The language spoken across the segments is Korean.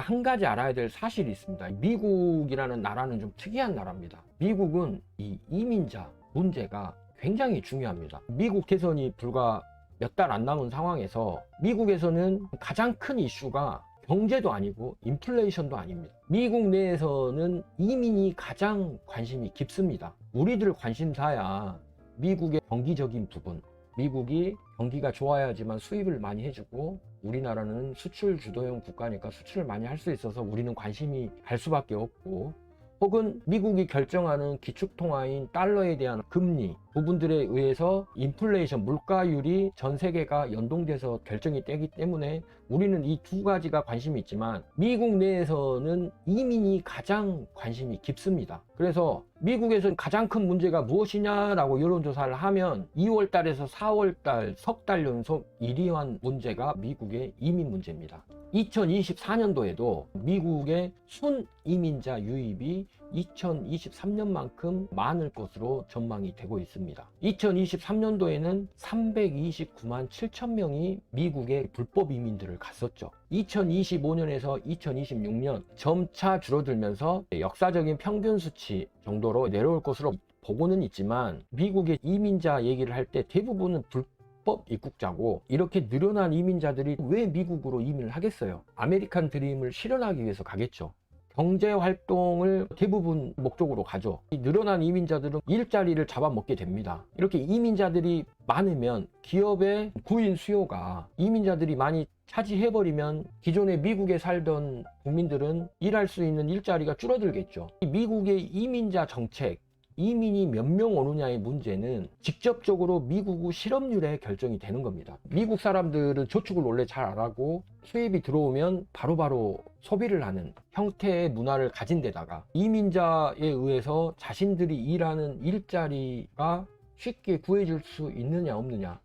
한 가지 알아야 될 사실이 있습니다. 미국이라는 나라는 좀 특이한 나라입니다. 미국은 이 이민자 문제가 굉장히 중요합니다. 미국 대선이 불과 몇 달 안 남은 상황에서 미국에서는 가장 큰 이슈가 경제도 아니고 인플레이션도 아닙니다. 미국 내에서는 이민이 가장 관심이 깊습니다. 우리들 관심사야 미국의 경기적인 부분, 미국이 경기가 좋아야지만 수입을 많이 해주고, 우리나라는 수출 주도형 국가니까 수출을 많이 할 수 있어서 우리는 관심이 갈 수밖에 없고, 혹은 미국이 결정하는 기축통화인 달러에 대한 금리 부분들에 의해서 인플레이션, 물가율이 전 세계가 연동돼서 결정이 되기 때문에 우리는 이 두 가지가 관심이 있지만, 미국 내에서는 이민이 가장 관심이 깊습니다. 그래서 미국에서 가장 큰 문제가 무엇이냐라고 여론조사를 하면 2월 달에서 4월 달 석 달 연속 1위한 문제가 미국의 이민 문제입니다. 2024년도에도 미국의 순이민자 유입이 2023년만큼 많을 것으로 전망이 되고 있습니다. 2023년도에는 329만 7천 명이 미국의 불법 이민들을 갔었죠. 2025년에서 2026년 점차 줄어들면서 역사적인 평균 수치 정도로 내려올 것으로 보고는 있지만, 미국의 이민자 얘기를 할 때 대부분은 불법 입국자고, 이렇게 늘어난 이민자들이 왜 미국으로 이민을 하겠어요? 아메리칸 드림을 실현하기 위해서 가겠죠. 경제 활동을 대부분 목적으로 가죠. 이 늘어난 이민자들은 일자리를 잡아먹게 됩니다. 이렇게 이민자들이 많으면 기업의 구인 수요가, 이민자들이 많이 차지해버리면 기존에 미국에 살던 국민들은 일할 수 있는 일자리가 줄어들겠죠. 미국의 이민자 정책, 이민이 몇 명 오느냐의 문제는 직접적으로 미국 실업률에 결정이 되는 겁니다. 미국 사람들은 저축을 원래 잘 안 하고 수입이 들어오면 바로바로 소비를 하는 형태의 문화를 가진 데다가, 이민자에 의해서 자신들이 일하는 일자리가 쉽게 구해줄 수 있느냐 없느냐,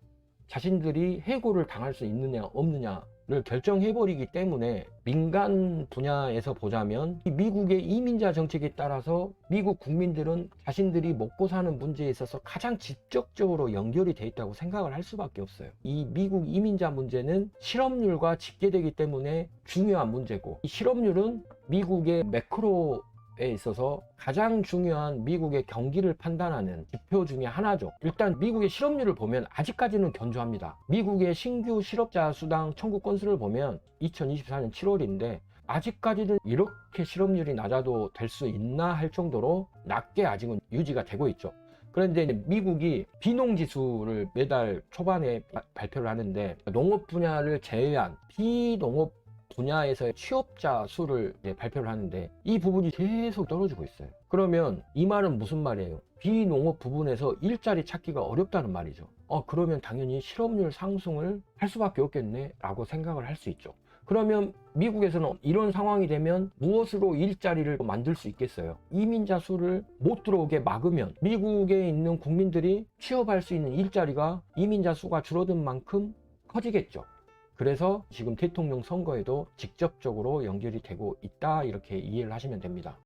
자신들이 해고를 당할 수 있느냐 없느냐를 결정해버리기 때문에, 민간 분야에서 보자면 이 미국의 이민자 정책에 따라서 미국 국민들은 자신들이 먹고 사는 문제에 있어서 가장 직접적으로 연결이 돼 있다고 생각을 할 수밖에 없어요. 이 미국 이민자 문제는 실업률과 직계되기 때문에 중요한 문제고, 이 실업률은 미국의 매크로 에 있어서 가장 중요한 미국의 경기를 판단하는 지표 중에 하나죠. 일단 미국의 실업률을 보면 아직까지는 견조합니다. 미국의 신규 실업자 수당 청구 건수를 보면 2024년 7월인데 아직까지는 이렇게 실업률이 낮아도 될 수 있나 할 정도로 낮게 아직은 유지가 되고 있죠. 그런데 미국이 비농지수를 매달 초반에 발표를 하는데, 농업 분야를 제외한 비농업 분야에서의 취업자 수를 발표를 하는데 이 부분이 계속 떨어지고 있어요. 그러면 이 말은 무슨 말이에요? 비농업 부분에서 일자리 찾기가 어렵다는 말이죠. 그러면 당연히 실업률 상승을 할 수밖에 없겠네 라고 생각을 할 수 있죠. 그러면 미국에서는 이런 상황이 되면 무엇으로 일자리를 만들 수 있겠어요? 이민자 수를 못 들어오게 막으면 미국에 있는 국민들이 취업할 수 있는 일자리가 이민자 수가 줄어든 만큼 커지겠죠. 그래서 지금 대통령 선거에도 직접적으로 연결이 되고 있다, 이렇게 이해를 하시면 됩니다.